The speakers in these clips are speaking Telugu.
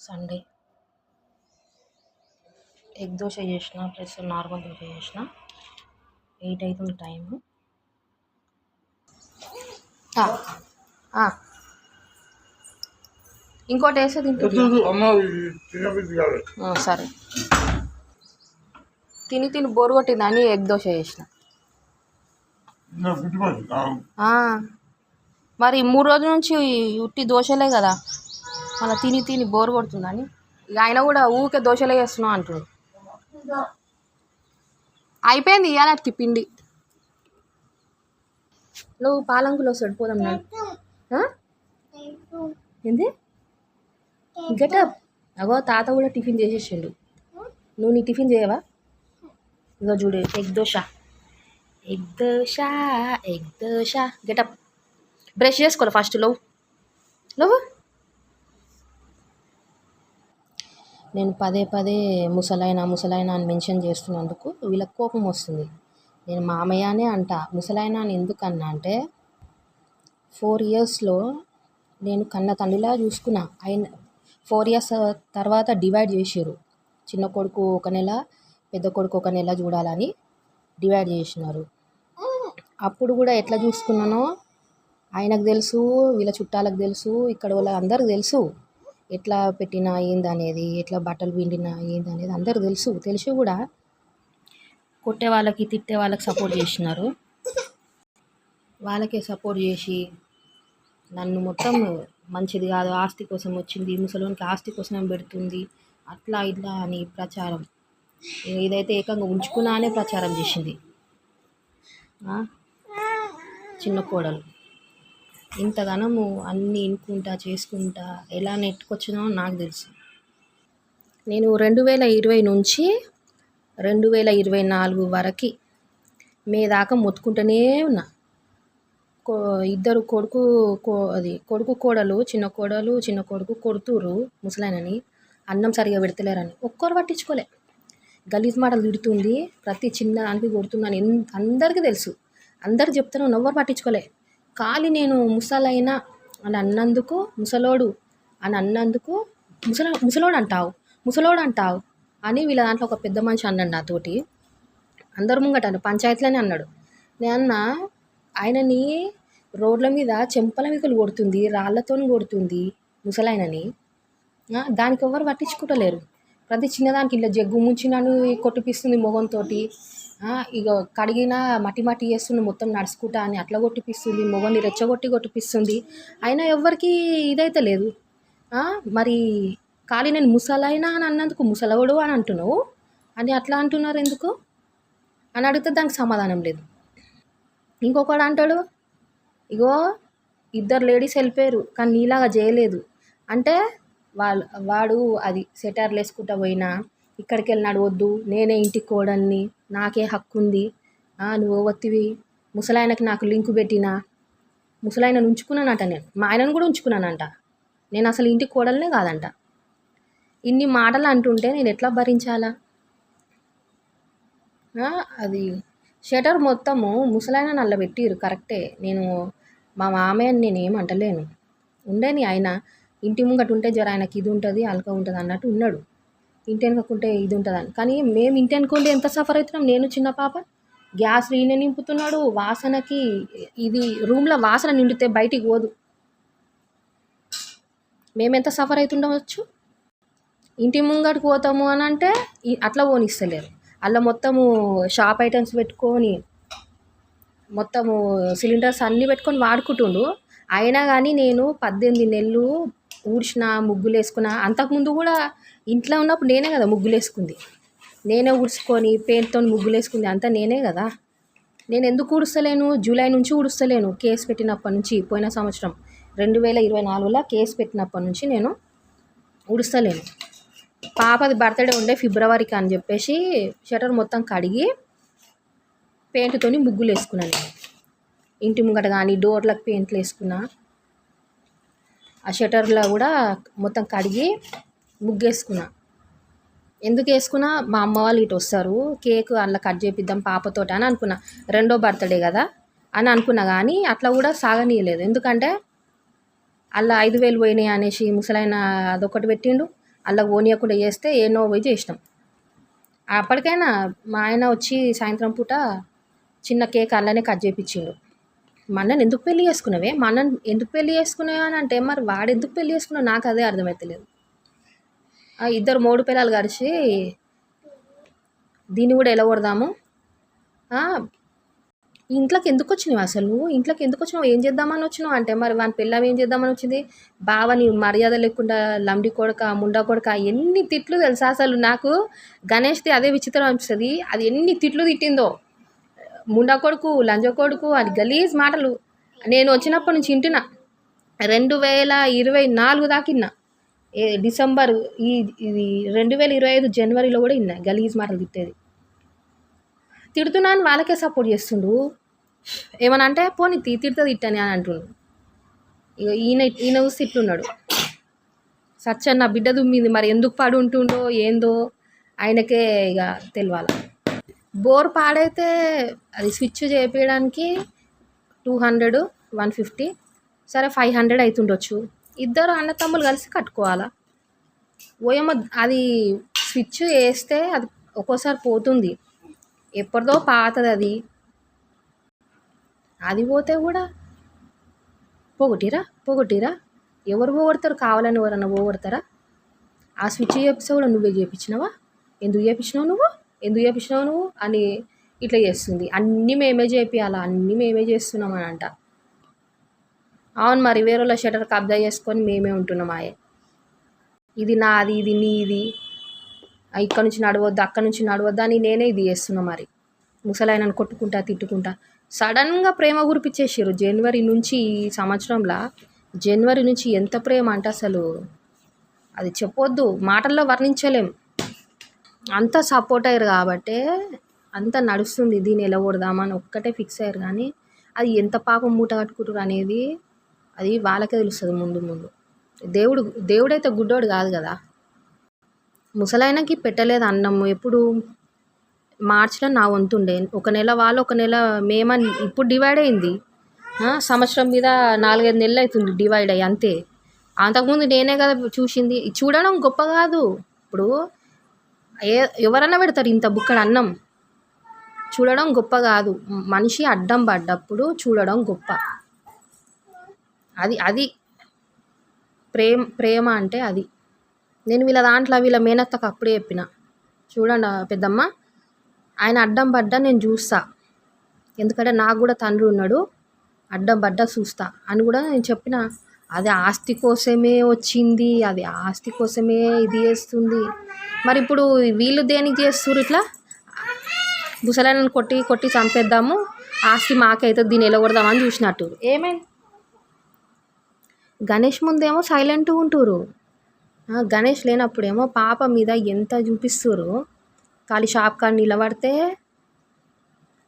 సండే ఎగ్ దోశ చేసిన ప్లస్ నార్మల్ దోశ చేసిన. 8 అవుతుంది టైము. ఇంకోటి వేస్తే తింటుంది. సరే తిని బోరు కొట్టిందని ఎగ్ దోశ చేసిన. మరి 3 రోజుల నుంచి ఉట్టి దోశలే కదా, మళ్ళీ తిని బోరు కొడుతుందని ఇక ఆయన కూడా ఊరికే దోశలే చేస్తున్నావు అంటుంది. అయిపోయింది ఇవ్వాలి పిండి. నువ్వు పాలంకులో వస్తాడు పోదాం నాడు. ఏంది గెటప్? అగో తాత కూడా టిఫిన్ చేసేసిండు. నువ్వు నీ టిఫిన్ చేయవా? ఇగో చూడు ఎగ్ దోశ గెటప్. బ్రష్ చేసుకోవాలి ఫస్ట్. నువ్వు నేను పదే ముసలాయన అని మెన్షన్ చేస్తున్నందుకు వీళ్ళకి కోపం వస్తుంది. నేను మామయ్యనే అంట. ముసలాయన అని ఎందుకన్నా అంటే 4 ఇయర్స్లో నేను కన్న తండ్రిలా చూసుకున్నా. ఆయన 4 ఇయర్స్ తర్వాత డివైడ్ చేసారు. చిన్న కొడుకు 1 నెల, పెద్ద కొడుకు 1 నెల చూడాలని డివైడ్ చేసినారు. అప్పుడు కూడా ఎట్లా చూసుకున్నానో ఆయనకు తెలుసు, వీళ్ళ చుట్టాలకు తెలుసు, ఇక్కడ వాళ్ళందరికీ తెలుసు. ఎట్లా పెట్టినా ఏందనేది, ఎట్లా బట్టలు పిండినా ఏందనేది అందరికి తెలుసు. తెలిసి కూడా కొట్టే వాళ్ళకి తిట్టే వాళ్ళకి సపోర్ట్ చేసినారు. వాళ్ళకే సపోర్ట్ చేసి నన్ను మొత్తం మంచిది కాదు, ఆస్తి కోసం వచ్చింది, ముసలోనికి ఆస్తి కోసం పెడుతుంది, అట్లా ఇట్లా అని ప్రచారం. ఇదైతే ఏకంగా ఉంచుకున్నా అనే ప్రచారం చేసింది చిన్న కోడలు. ఇంతగానము అన్నీ ఇనుకుంటా చేసుకుంటా ఎలా నెట్టుకొచ్చినామో నాకు తెలుసు. నేను 2020 నుంచి 2024 వరకు మే దాకా మొత్తుకుంటూనే ఉన్నా. ఇద్దరు కొడుకు కోడలు, చిన్న కొడుకు కొడుతురు ముసలాయనని, అన్నం సరిగా పెడతలేరని. ఒక్కరు పట్టించుకోలే. గలీజ్ మాటలు తిడుతుంది, ప్రతి చిన్న దానికి కొడుతుందని అందరికీ తెలుసు. అందరికి చెప్తాను, ఎవ్వరు పట్టించుకోలే. ఖాళీ నేను ముసలైన అని అన్నందుకు, ముసలోడు అని అన్నందుకు ముసలోడు అంటావు అని వీళ్ళ దాంట్లో ఒక పెద్ద మనిషి అన్నాడు నాతోటి. అందరు ముంగట పంచాయతీలోనే అన్నాడు. నేనన్నా ఆయనని రోడ్ల మీద చెంపల మీదలు కొడుతుంది, రాళ్లతో కొడుతుంది ముసలాయనని. దానికి ఎవరు పట్టించుకుంటలేరు. ప్రతి చిన్నదానికి ఇలా జగ్గు ముంచినను కొట్టిపిస్తుంది మొగంతో. ఇక కడిగిన మట్టి చేస్తుంది మొత్తం నడుచుకుంటా అని అట్లా కొట్టిపిస్తుంది, మొగన్ని కొట్టిపిస్తుంది. అయినా ఎవ్వరికి ఇదైతే లేదు. మరి ఖాళీ నేను ముసలైనా అని అన్నందుకు ముసలవుడు అని అంటున్నావు అని అట్లా అంటున్నారు ఎందుకు అని అడిగితే దానికి సమాధానం లేదు. ఇంకొకడు అంటాడు, ఇగో 2 లేడీస్ వెళ్ళిపోయారు కానీ నీలాగా చేయలేదు అంటే వాడు అది సెటర్లు వేసుకుంటా పోయినా ఇక్కడికి వెళ్ళినాడు, వద్దు నేనే ఇంటికి కోడల్ని, నాకే హక్కు ఉంది, నువ్వు ఒత్తివి, ముసలాయనకి నాకు లింకు పెట్టినా, ముసలాయనను ఉంచుకున్నానంట. నేను మా ఆయనను కూడా ఉంచుకున్నానంట. నేను అసలు ఇంటికి కోడలనే కాదంట. ఇన్ని మాటలు అంటుంటే నేను ఎట్లా భరించాలా? అది షటర్ మొత్తము ముసలాయన నల్ల పెట్టిరు కరెక్టే. నేను మా మామయ్యని నేనేం అంటలేను. ఉండని ఆయన ఇంటి ముంగట ఉంటే జర ఆయనకి ఇది ఉంటుంది, అలక ఉంటుంది అన్నట్టు ఉన్నాడు. ఇంటి వెనుకుంటే ఇది ఉంటుందని. కానీ మేము ఇంటి వెనుకుంటే ఎంత సఫర్ అవుతున్నాం. నేను చిన్న పాప గ్యాస్ ఈయన నింపుతున్నాడు. వాసనకి ఇది రూమ్లో వాసన నిండితే బయటికి పోదు. మేమెంత సఫర్ అవుతుండవచ్చు. ఇంటి ముంగడికి పోతాము అని అంటే అట్లా పోనిస్తలేరు. అలా మొత్తము షాప్ ఐటమ్స్ పెట్టుకొని మొత్తము సిలిండర్స్ అన్నీ పెట్టుకొని వాడుకుంటుండు. అయినా కానీ నేను 18 నెలలు ఊడ్చిన, ముగ్గులు వేసుకున్నా. అంతకుముందు కూడా ఇంట్లో ఉన్నప్పుడు నేనే కదా ముగ్గులు వేసుకుంది, నేనే ఊడ్చుకొని పెయింట్తో ముగ్గులు వేసుకుంది అంతా నేనే కదా. నేను ఎందుకు ఊడుస్తలేను? జూలై నుంచి ఊడుస్తలేను. కేసు పెట్టినప్పటి నుంచి, పోయిన సంవత్సరం 2024లో కేసు పెట్టినప్పటి నుంచి నేను ఊడుస్తలేను. పాపది బర్త్డే ఉండే ఫిబ్రవరికి అని చెప్పేసి షటర్ మొత్తం కడిగి పెయింట్తో ముగ్గులు వేసుకున్నాను. నేను ఇంటి ముంగట కానీ డోర్లకు పెయింట్లు వేసుకున్నా. ఆ షటర్లో కూడా మొత్తం కడిగి ముగ్గేసుకున్నా. ఎందుకు వేసుకున్నా? మా అమ్మ వాళ్ళు ఇటు వస్తారు, కేక్ అందులో కట్ చేపిద్దాం పాపతోటి అని అనుకున్నా. 2వ బర్త్డే కదా అని అనుకున్నా. కానీ అట్లా కూడా సాగనీయలేదు. ఎందుకంటే అలా 5,000 పోయినాయి అనేసి ముసలాయన అదొకటి పెట్టిండు. అలా పోనీయకుండా చేస్తే ఏనో పోయి చేసినాం. అప్పటికైనా మా ఆయన వచ్చి సాయంత్రం పూట చిన్న కేక్ అలానే కట్ చేయించిండు. మా అన్నని ఎందుకు పెళ్లి చేసుకున్నావే, మా అన్నని ఎందుకు పెళ్లి చేసుకున్నావు అని అంటే, మరి వాడు ఎందుకు పెళ్లి చేసుకున్నావు నాకు అదే అర్థమవుతలేదు. ఇద్దరు మోడు పిల్లలు కలిసి దీన్ని కూడా ఎలా కొడదాము, ఇంట్లోకి ఎందుకు వచ్చినావు, అసలు ఇంట్లోకి ఎందుకు వచ్చినావు, ఏం చేద్దామని వచ్చినావు అంటే, మరి వాని పిల్లం ఏం చేద్దామని వచ్చింది, బావని మర్యాద లేకుండా లంబడి కొడక ముండా కొడక ఎన్ని తిట్లు తెలుసా. అసలు నాకు గణేష్ది అదే విచిత్రం అనిపిస్తుంది. అది ఎన్ని తిట్లు తిట్టిందో, ముండా కొడుకు లంజ కొడుకు అని గలీజ్ మాటలు. నేను వచ్చినప్పటి నుంచి ఇంటిన 2024 దాకా ఇన్నా, డిసెంబర్ ఇది 2025 జనవరిలో కూడా ఇన్నా గలీజ్ మాటలు తిట్టేది. తిడుతున్నాను వాళ్ళకే సపోర్ట్ చేస్తుండు. ఏమని అంటే పోనీ తిడితే తిట్టని అని అంటుండు. ఇక ఈయన చూసి తిట్టున్నాడు. సచ్చన్న బిడ్డ దుమ్మింది, మరి ఎందుకు పడి ఉంటుండో ఏందో ఆయనకే ఇక తెలియాల. బోర్ పాడైతే అది స్విచ్ చేయించడానికి 200, 150, సరే 500 అవుతుండొచ్చు. ఇద్దరు అన్న తమ్ములు కలిసి కట్టుకోవాలా. ఓయమ్మ అది స్విచ్ వేస్తే అది ఒక్కోసారి పోతుంది, ఎప్పటిదో పాతది అది. అది పోతే కూడా పోగొట్టిరా ఎవరు పోగొడతారు, కావాలని ఎవరన్నా పోగొడతారా. ఆ స్విచ్ చేపిస్తే కూడా నువ్వే చేయించినావా, ఎందుకు చేయించినావు నువ్వు అని ఇట్లా చేస్తుంది. అన్నీ మేమే చేపియాలా, అన్నీ మేమే చేస్తున్నామని అంట. అవును మరి, వేరేళ్ళ షటర్ కబ్జా చేసుకొని మేమే ఉంటున్నాం. ఇది నాది, ఇది నీది, ఇక్కడ నుంచి నడవద్దు అక్కడ నుంచి నడవద్దు అని నేనే ఇది చేస్తున్నా. మరి ముసలాయనని కొట్టుకుంటా తిట్టుకుంటా సడన్గా ప్రేమ గురిపించేసారు. జనవరి నుంచి, ఈ సంవత్సరంలో జనవరి నుంచి ఎంత ప్రేమ అంటే అసలు అది చెప్పొద్దు, మాటల్లో వర్ణించలేం. అంత సపోర్ట్ అయ్యారు కాబట్టే అంత నడుస్తుంది. దీన్ని ఎలా కొడదామని ఒక్కటే ఫిక్స్ అయ్యారు. కానీ అది ఎంత పాపం మూట కట్టుకుంటారు అనేది అది వాళ్ళకే తెలుస్తుంది ముందు. దేవుడైతే గుడ్డోడు కాదు కదా. ముసలాయనకి పెట్టలేదు అన్నము. ఎప్పుడు మార్చిలో నా వంతుండే, ఒక నెల వాళ్ళు ఒక నెల మేమని. ఇప్పుడు డివైడ్ అయింది, సంవత్సరం మీద 4-5 నెలలు అవుతుంది డివైడ్ అయ్యి, అంతే. అంతకుముందు నేనే కదా చూసింది. చూడడం గొప్ప కాదు. ఇప్పుడు ఎవరన్నా పెడతారు ఇంత బుక్కడు అన్నం, చూడడం గొప్ప కాదు. మనిషి అడ్డం పడ్డప్పుడు చూడడం గొప్ప. అది ప్రేమ అంటే అది. నేను వీళ్ళ దాంట్లో వీళ్ళ మేనత్తకు అప్పుడే చెప్పిన, చూడండి పెద్దమ్మ, ఆయన అడ్డం పడ్డా నేను చూస్తా, ఎందుకంటే నాకు కూడా తండ్రి ఉన్నాడు, అడ్డం పడ్డా చూస్తా అని కూడా నేను చెప్పిన. అది ఆస్తి కోసమే వచ్చింది, అది ఆస్తి కోసమే ఇది చేస్తుంది. మరి ఇప్పుడు వీళ్ళు దేనికి చేస్తున్నారు ఇట్లా, ముసలాయనని కొట్టి చంపేద్దాము, ఆస్తి మాకైతే దీన్ని ఎలగొడదామని చూసినట్టు. ఏమైంది, గణేష్ ముందేమో సైలెంట్గా ఉంటురు, గణేష్ లేనప్పుడేమో పాప మీద ఎంత చూపిస్తురు. ఖాళీ షాప్ కాడ నిలబడితే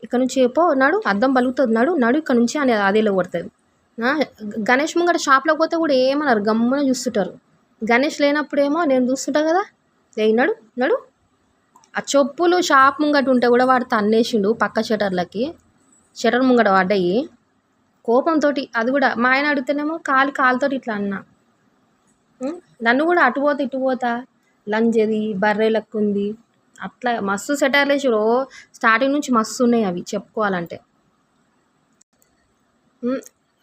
ఇక్కడ నుంచి ఏపో నడు, అద్దం బలుగుతుంది, నడు ఇక్కడ నుంచి అని అదేలో కొడుతుంది. గణేష్ ముంగట షాప్లోకి పోతే కూడా ఏమన్నారు, గమ్మున చూస్తుంటారు. గణేష్ లేనప్పుడేమో నేను చూస్తుంటా కదా, నడు. ఆ చెప్పులు షాప్ ముంగట ఉంటే కూడా వాడు తన్నేసిండు పక్క షటర్ ముంగట పడ్డాయి కోపంతో. అది కూడా మా ఆయన అడిగితేనేమో కాలుతో ఇట్లా అన్నా. నన్ను కూడా అటుపోతా ఇటుపోతా, లంజది బర్రె లెక్క ఉంది, అట్లా మస్తు సెటర్లు వేసారు. స్టార్టింగ్ నుంచి మస్తు ఉన్నాయి అవి చెప్పుకోవాలంటే.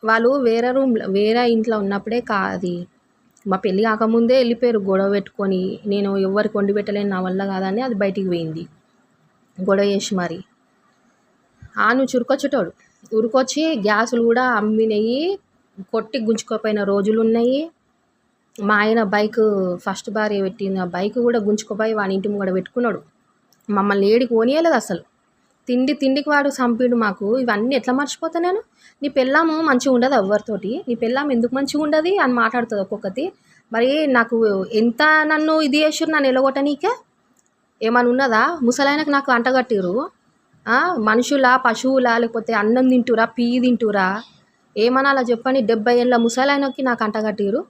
వాళ్ళు వేరే ఇంట్లో ఉన్నప్పుడే కాదు, మా పెళ్ళి కాకముందే వెళ్ళిపోయారు గొడవ పెట్టుకొని. నేను ఎవరికి వండి పెట్టలేను, నా వల్ల కాదని అది బయటికి పోయింది గొడవ చేసి. మరి నువ్వు చురుకొచ్చేటోడు, ఉరికొచ్చి గ్యాసులు కూడా అమ్మినాయి, కొట్టి గుంజుకోపోయిన రోజులు ఉన్నాయి. మా ఆయన బైక్ ఫస్ట్ భార్య పెట్టిన బైక్ కూడా గుంజుకోపోయి వాడి ఇంటి ముంగడ పెట్టుకున్నాడు. మమ్మల్ని ఏడికి పోనీయలేదు అసలు. తిండికి వాడు చంపిడు మాకు. ఇవన్నీ ఎట్లా మర్చిపోతా నేను. నీ పెళ్ళాము మంచిగా ఉండదు ఎవరితోటి, నీ పెళ్ళాము ఎందుకు మంచిగా ఉండదు అని మాట్లాడుతుంది ఒక్కొక్కటి. మరి నాకు ఎంత నన్ను ఇది చేసిరు, నన్ను ఎలగొట్టనీకే ఏమని ఉన్నదా. ముసలాయనకు నాకు అంటగట్టిరు. మనుషులా పశువులా, లేకపోతే అన్నం తింటురా పియ్యి తింటురా ఏమనాలా చెప్పని. 70 ఏళ్ళ ముసలాయనకి నాకు అంటగట్టిరు.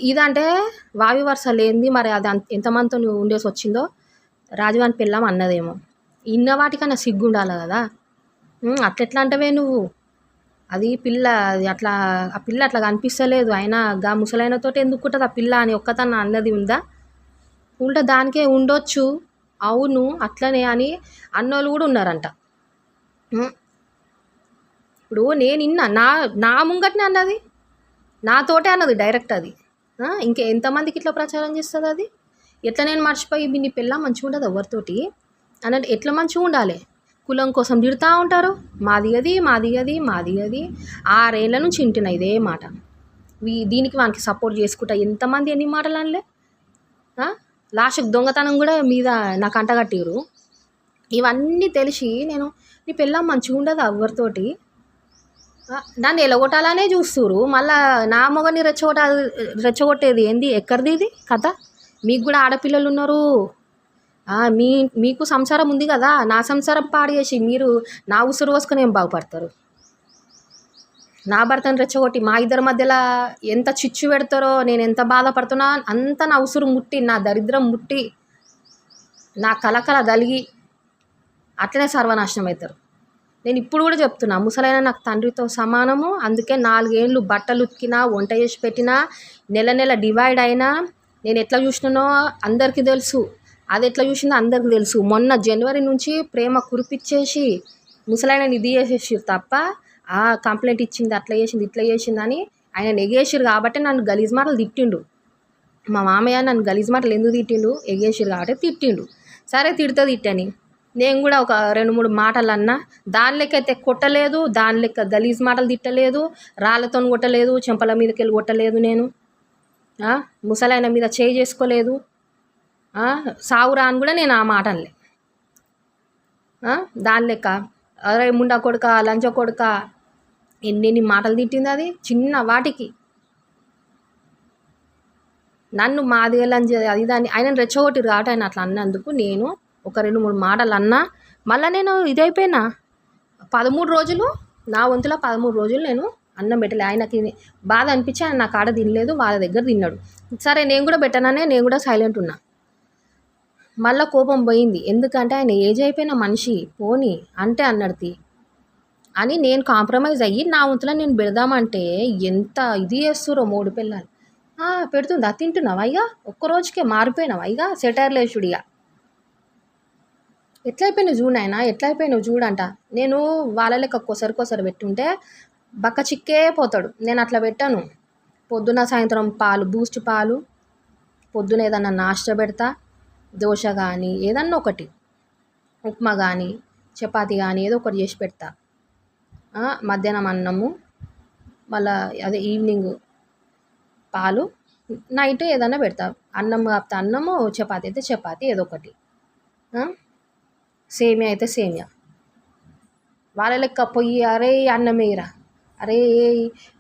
ఇదంటే వావి వరుస లేనిది. మరి అది ఎంతమందితో ఉండేసి వచ్చిందో రాజవాని పెళ్ళాం అన్నదేమో. ఇన్న వాటికన్నా సిగ్గు ఉండాలి కదా. అట్లెట్లా అంటవే నువ్వు, అది పిల్ల, అది అట్లా ఆ పిల్ల అట్లా కనిపిస్తలేదు. అయినా గా ముసలైనతో ఎందుకుంటుంది ఆ పిల్ల అని ఒక్కతన అన్నది ఉందా. ఉల్టా దానికే ఉండొచ్చు, అవును అట్లనే అని అన్నోళ్ళు కూడా ఉన్నారంట. ఉం. ఇప్పుడు నేను ఇన్నా, నా ముంగట్నే అన్నది, నాతోటే అన్నది డైరెక్ట్ అది. ఇంకా ఎంతమందికి ఇట్లా ప్రచారం చేస్తుంది అది? ఎట్లా నేను మర్చిపోయి నీ పిల్ల మంచిగా ఉండదు ఎవరితోటి అన్నట్టు ఎట్లా మంచిగా ఉండాలి? కులం కోసం తిడుతూ ఉంటారు, మాది అది మాది అది మాది అది. 6 ఏళ్ళ నుంచి వింటున్నా ఇదే మాట. దీనికి వానికి సపోర్ట్ చేసుకుంటా ఎంతమంది ఎన్ని మాటలు అనలే. లాస్ట్కి దొంగతనం కూడా మీద నాకు అంటగట్టిరు. ఇవన్నీ తెలిసి నేను నీ పిల్ల మంచిగా ఉండదు ఎవరితోటి, నన్ను ఎలగొట్టాలనే చూస్తురు. మళ్ళా నా మొగని రెచ్చగొట్టేది ఏంది? ఎక్కడిది ఇది కథ? మీకు కూడా ఆడపిల్లలు ఉన్నారు, మీకు సంసారం ఉంది కదా, నా సంసారం పాడు చేసి మీరు నా ఉసురు పోసుకొని ఏం బాగుపడతారు? నా భర్తను రెచ్చగొట్టి మా ఇద్దరి మధ్యలో ఎంత చిచ్చు పెడతారో, నేను ఎంత బాధపడుతున్నా అంత నా ఉసురు ముట్టి, నా దరిద్రం ముట్టి, నా కలకల దలిగి అట్లనే సర్వనాశనం అవుతారు. నేను ఇప్పుడు కూడా చెప్తున్నా, ముసలైన నాకు తండ్రితో సమానము. అందుకే 4 ఏళ్ళు బట్టలు ఉతికినా, వంట చేసి పెట్టినా, నెల నెల డివైడ్ అయినా, నేను ఎట్లా చూసినానో అందరికీ తెలుసు, అది ఎట్లా చూసిందో అందరికీ తెలుసు. మొన్న జనవరి నుంచి ప్రేమ కురిపిచ్చేసి ముసలైన ఇది చేసేసారు తప్ప కంప్లైంట్ ఇచ్చింది అట్లా చేసింది ఇట్లా చేసిందని ఆయన ఎగేసిరు కాబట్టి నన్ను గలీజ్ మాటలు తిట్టిండు. మా మామయ్య నన్ను గలీజ్ మాటలు ఎందుకు తిట్టిండు? ఎగేసిరు కాబట్టి తిట్టిండు. సరే తిట్టని నేను కూడా ఒక 2-3 మాటలు అన్నా. దాని లెక్క అయితే కొట్టలేదు, దాని లెక్క గలీజ్ మాటలు తిట్టలేదు, రాళ్ళతో కొట్టలేదు, చెంపల మీదకి వెళ్ళి కొట్టలేదు. నేను ముసలైన మీద చేయి చేసుకోలేదు, సావురా అని కూడా నేను ఆ మాట అనలే. దాని లెక్క అరే ముండా కొడుక, లంచ కొడుక, ఎన్ని మాటలు తిట్టింది అది చిన్న వాటికి. నన్ను మాది లంచ అది దాన్ని ఆయన రెచ్చగొట్టిరు కాబట్టి ఆయన అట్లా అన్నందుకు నేను ఒక 2-3 మాటలు అన్నా. మళ్ళీ నేను ఇదైపోయినా 13 రోజులు, నా వంతులో 13 రోజులు నేను అన్నం పెట్టలే. ఆయనకి బాధ అనిపించి ఆయన నా కాడ తినలేదు, వాళ్ళ దగ్గర తిన్నాడు. సరే నేను కూడా పెట్టననే నేను కూడా సైలెంట్ ఉన్నా. మళ్ళీ కోపం పోయింది, ఎందుకంటే ఆయన ఏజ్ అయిపోయిన మనిషి పోని అంటే అన్నది అని నేను కాంప్రమైజ్ అయ్యి నా వంతులో నేను పెడదామంటే ఎంత ఇది చేస్తురో 3 పిల్లలు. పెడుతుందా, తింటున్నావా ఇక ఒక్కరోజుకే మారిపోయినావా ఇక సెటైర్లేసుడిగా? ఎట్లయిపోయినావు చూడు ఆయన, ఎట్లయిపోయినావు చూడంట. నేను వాళ్ళ లెక్క కొసరు పెట్టుంటే బక్క చిక్కే పోతాడు. నేను అట్లా పెట్టాను. పొద్దున సాయంత్రం పాలు, బూస్ట్ పాలు, పొద్దున ఏదన్నా నాష్ట పెడతా, దోశ కానీ ఏదన్నా ఒకటి, ఉప్మా కానీ చపాతి కానీ ఏదో ఒకటి చేసి పెడతా. మధ్యాహ్నం అన్నము, మళ్ళీ అదే ఈవినింగ్ పాలు, నైట్ ఏదన్నా పెడతా. అన్నం కాకపోతే అన్నము, చపాతి అయితే చపాతి ఏదో ఒకటి, సేమియా అయితే సేమియా. వాళ్ళ లెక్క పొయ్యి అరే అన్నం వేయరా, అరే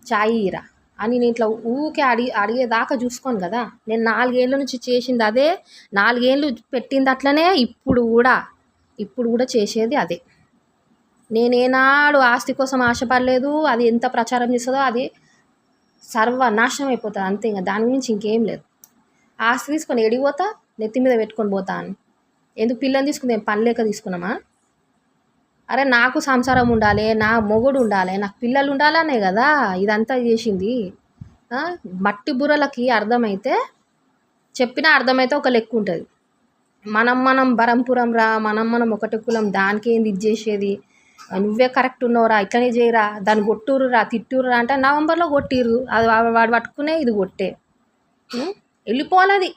చాయ్ ఇరా అని నేను ఇట్లా ఊకే అడిగేదాకా చూసుకోను కదా. నేను 4 ఏళ్ళ నుంచి చేసింది అదే, 4 ఏళ్ళు పెట్టింది అట్లనే, ఇప్పుడు కూడా చేసేది అదే. నేనేనాడు ఆస్తి కోసం ఆశపడలేదు. అది ఎంత ప్రచారం చేస్తుందో అది సర్వనాశనం అయిపోతుంది అంతే. ఇంకా దాని గురించి ఇంకేం లేదు. ఆస్తి తీసుకొని ఎడిపోతా, నెత్తి మీద పెట్టుకొని పోతా అని ఎందుకు? పిల్లని తీసుకుంది ఏం పని లేక తీసుకున్నామా? అరే నాకు సంసారం ఉండాలి, నా మొగుడు ఉండాలి, నాకు పిల్లలు ఉండాలనే కదా ఇదంతా చేసింది. మట్టి బుర్రలకి అర్థమైతే చెప్పినా అర్థమైతే ఒక లెక్క ఉంటుంది. మనం బరంపురం రా, మనం ఒకటి కులం, దానికి ఏంది ఇది చేసేది? నువ్వే కరెక్ట్ ఉన్నావురా, ఇట్లనే చేయరా, దాన్ని కొట్టురురా తిట్టురా అంటే నవంబర్లో కొట్టిర్రు. అది వాడు పట్టుకునే ఇది కొట్టే వెళ్ళిపోవాలి.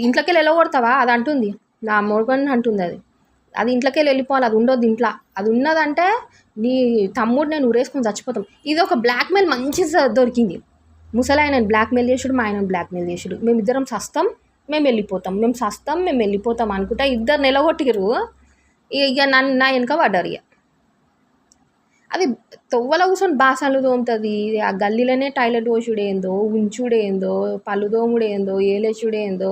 ఇంట్లోకి వెళ్ళి వెళ్ళగొడతావా అది అంటుంది, నా మొగని అంటుంది. అది ఇంట్లోకి వెళ్ళిపోవాలి, అది ఉండొద్దు ఇంట్లో. అది ఉన్నదంటే నీ తమ్ముడు నేను ఊరేసుకొని చచ్చిపోతాం. ఇది ఒక బ్లాక్మెయిల్ మంచి దొరికింది. ముసలాయనని బ్లాక్మెయిల్ చేసుడు, మా ఆయనని బ్లాక్మెయిల్ చేసుడు. మేమిద్దరం సస్తాం, మేము వెళ్ళిపోతాం అనుకుంటా ఇద్దరు నిలగొట్టిరు. ఇక నా వెనక పడ్డారు. ఇక అది తొవ్వల కూర్చొని బాసనలు తోముతుంది. ఆ గల్లీలోనే టాయిలెట్ పోసుడేందో, ఉంచుడేందో, పళ్ళు తోముడేందో, ఏలేసుడేందో,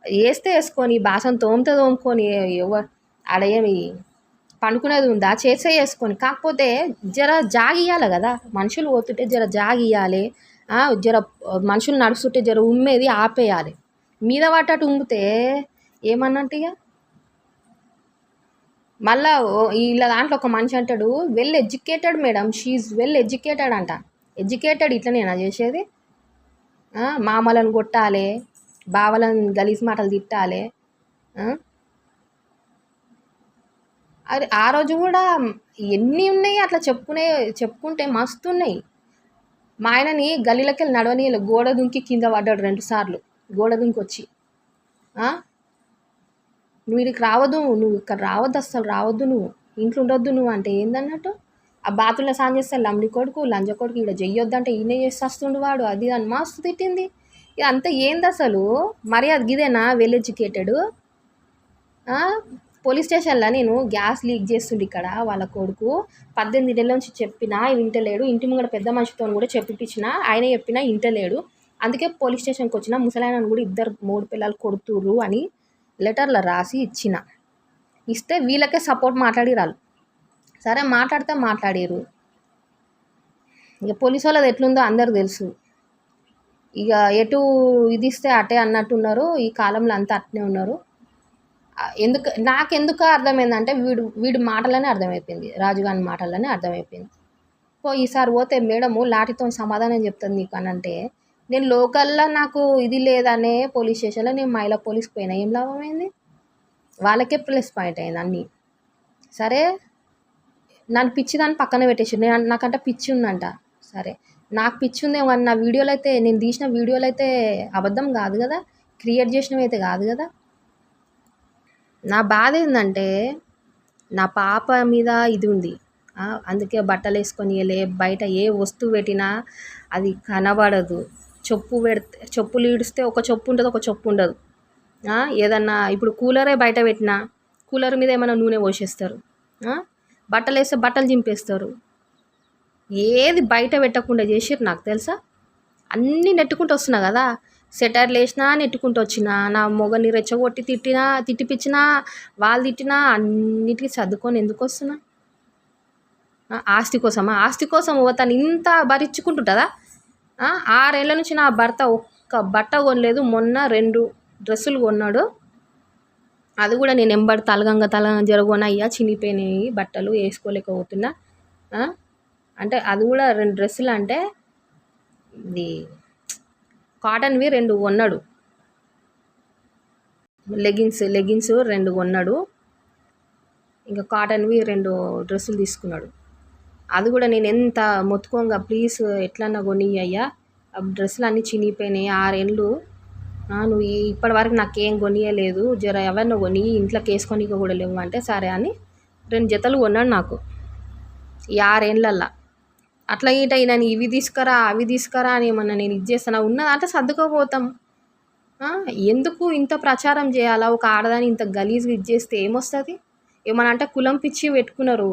వేస్తే వేసుకొని బాసన తోముకొని ఎవరు ఆడేమి పండుకునేది ఉందా? చేసే వేసుకొని. కాకపోతే జర జాగియాలి కదా, మనుషులు పోతుంటే జర జాగియాలి, జర మనుషులు నడుస్తుంటే జర ఉమ్మేది ఆపేయాలి. మీద పట్టట్టు ఉమ్మితే ఏమన్నట్టు? ఇక మళ్ళా వీళ్ళ దాంట్లో ఒక మనిషి అంటాడు, well educated madam, she well educated అంట. ఎడ్యుకేటెడ్ ఇట్లనేనా చేసేది? మామలను కొట్టాలి, బావలను గలీజ్ మాటలు తిట్టాలి. అది ఆ రోజు కూడా ఎన్ని ఉన్నాయి అట్లా చెప్పుకుంటే మస్తు ఉన్నాయి. మా ఆయనని గల్లీలోకెళ్ళి నడవనీయలే, గోడ దుంకి కింద పడ్డాడు 2 సార్లు, గోడ దుంకి వచ్చి. నువ్వు ఇక్కడికి రావద్దు, నువ్వు ఇక్కడ రావద్దు, అస్సలు రావద్దు, నువ్వు ఇంట్లో ఉండొద్దు నువ్వు అంటే ఏందన్నట్టు. ఆ బాత్రూంలో స్నానం చేస్తే లంబడి కొడుకు లంజ కొడుకు ఇక్కడ చెయ్యొద్దంటే ఈయనే చేసేస్తుండు వాడు, అది అని మస్తు తిట్టింది. ఇక అంతా ఏంది అసలు మర్యాద గిదేనా? Well educated. పోలీస్ స్టేషన్లో నేను గ్యాస్ లీక్ చేస్తుండే ఇక్కడ వాళ్ళ కొడుకు 18 ఏళ్ళ నుంచి చెప్పినా వింటలేడు. ఇంటి ముంగడ పెద్ద మనిషితో కూడా చెప్పించిన, ఆయన చెప్పినా వింటలేడు. అందుకే పోలీస్ స్టేషన్కి వచ్చిన. ముసలాయనను కూడా 2 పిల్లలు కొడుతుర్రు అని లెటర్లో రాసి ఇచ్చిన. ఇస్తే వీళ్ళకే సపోర్ట్ మాట్లాడిరాళ్ళు. సరే మాట్లాడితే మాట్లాడారు. ఇక పోలీసు వాళ్ళది ఎట్లుందో అందరికి తెలుసు. ఇక ఎటు ఇది ఇస్తే అటే అన్నట్టున్నారు. ఈ కాలంలో అంతా అట్నే ఉన్నారు. నాకెందుకు అర్థమైందంటే వీడి మాటలనే అర్థమైపోయింది, రాజుగారి మాటలనే అర్థమైపోయింది. ఈసారి పోతే మేడము లాఠీతో సమాధానం చెప్తుంది నీకు అని అంటే, నేను లోకల్లో నాకు ఇది లేదనే పోలీస్ స్టేషన్లో నేను మహిళా పోలీస్కి పోయినా, ఏం లాభం అయింది? వాళ్ళకే ప్లస్ పాయింట్ అయింది అన్నీ. సరే నన్ను పిచ్చిదాన్ని పక్కన పెట్టేసి, నాకంటే పిచ్చి ఉందంట. సరే నాకు పిచ్చి ఉందేమో కానీ నా వీడియోలు అయితే, నేను తీసిన వీడియోలు అయితే అబద్ధం కాదు కదా, క్రియేట్ చేసినవి అయితే కాదు కదా. నా బాధ ఏంటంటే నా పాప మీద ఇది ఉంది, అందుకే బట్టలు వేసుకొని బయట ఏ వస్తువు పెట్టినా అది కనబడదు. చెప్పులు ఈడిస్తే ఒక చెప్పు ఉంటుంది, ఒక చెప్పు ఉండదు. ఏదన్నా ఇప్పుడు కూలరే బయట పెట్టినా కూలర్ మీద ఏమైనా నూనె పోసేస్తారు, బట్టలు వేస్తే బట్టలు చింపేస్తారు. ఏది బయట పెట్టకుండా చేసిర్రు నాకు తెలుసా. అన్నీ నెట్టుకుంటూ వస్తున్నా కదా, సెటర్లు వేసినా నెట్టుకుంటూ వచ్చినా, నా మొగని రెచ్చగొట్టి తిట్టిపించినా, వాళ్ళు తిట్టినా, అన్నిటికీ సర్దుకొని ఎందుకు వస్తున్నా? ఆస్తి కోసం తను ఇంత భరించుకుంటుంటుందా? 6 ఏళ్ళ నుంచి నా భర్త ఒక్క బట్ట కొనలేదు. మొన్న 2 డ్రెస్సులు కొన్నాడు. అది కూడా నేను ఎంబడి తలగంగా జరగొన అయ్యా, చినిపోయినాయి బట్టలు, వేసుకోలేకపోతున్నా. అంటే అది కూడా 2 డ్రెస్సులు అంటే ఇది కాటన్వి 2 కొన్నాడు. లెగిన్స్ 2 కొన్నాడు. ఇంకా కాటన్వి 2 డ్రెస్సులు తీసుకున్నాడు. అది కూడా నేను ఎంత మొత్తుకోంగా, ప్లీజ్ ఎట్లన్నా కొని అయ్యా, ఆ డ్రెస్సులు అన్నీ చినిగిపోయినాయి, 6 ఏళ్ళు నువ్వు ఇప్పటి వరకు నాకేం కొనియలేదు, జర ఎవరినో కొని ఇంట్లోకి వేసుకొనిక కూడా లేవు అంటే సరే అని 2 జతలు కొన్నాడు నాకు ఈ 6 ఏళ్ళల్లో. అట్లా ఇట నేను ఇవి తీసుకురా అవి తీసుకురా అని ఏమన్నా నేను ఇది చేస్తాను, ఉన్నదంటే సర్దుకోపోతాం. ఎందుకు ఇంత ప్రచారం చేయాలా? ఒక ఆడదాన్ని ఇంత గలీజ్గా ఇది చేస్తే ఏమొస్తుంది? ఏమన్నా అంటే కులం పిచ్చి పెట్టుకున్నారు,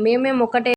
మేమేం ఒకటే